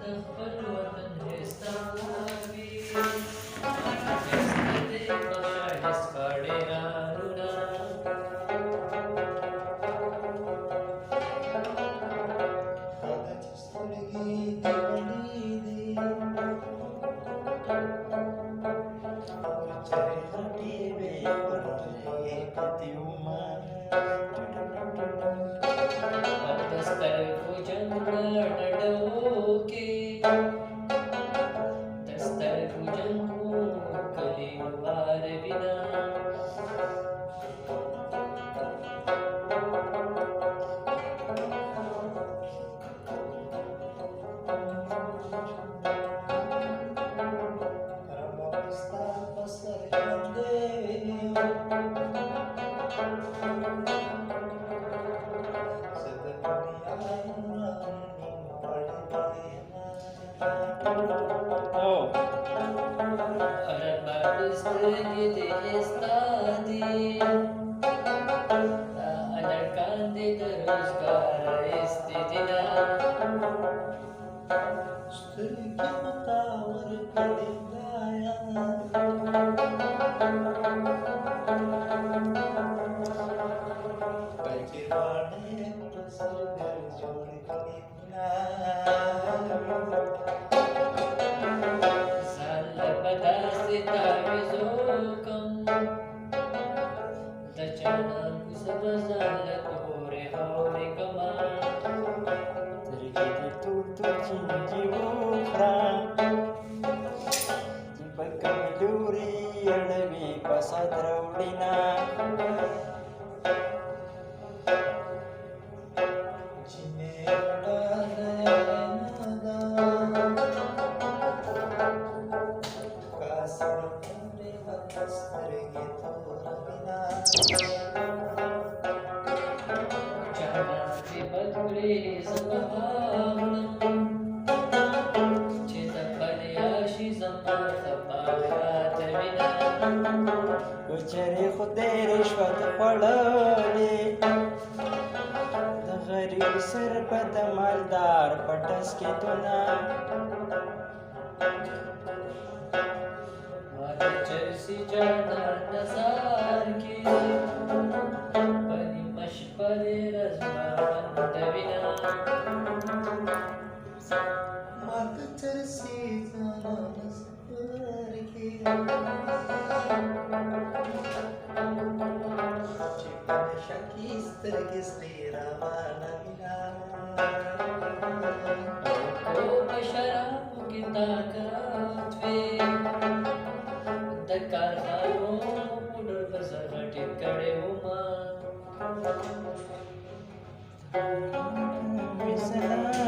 خپل وطن هستاوي هست دې بخښه هست کړه رونا هغه چې سترګې دې ولیدې چرې غټې وې ورغلې کتې ومه او د سترګو جنګ نړو کې د سترګو جنګ کلی وار وینا ربستا په سر باندې زه د دنیا رب سترګې دې ستا دي دا هلکان دې د روزګار ایستې دینه سترګې متا ورکړې خدایه کچې باڼې په سرګر جوړ کړې ځان له به داسې تعویض وکم د چانه کوڅه به ځان له تورې خاورې کمه سترګې دې تور تور چینجي وخوره چې په کومې لورې اړوي فساد راوړينه چینې وړاله نه ده کاسړ پورې وته سترګې توروينه چانه دې بد کړې زه به واخلم چې د بلیا شي زما تباهات وینه که چېرې خدای رشوت خوړلې د غریب سر په د مالدار په ټس کې دونه ما د چرسي جانا نظار کې پنی مشپل رزمند وینا ما ته چرسي ځانا نظر کې چې په نشه کې سترګې سرې روانه وینه او په شرابو کې طاقت وي د کارخانو پوډر په سر ټیپ کړی وما مثلا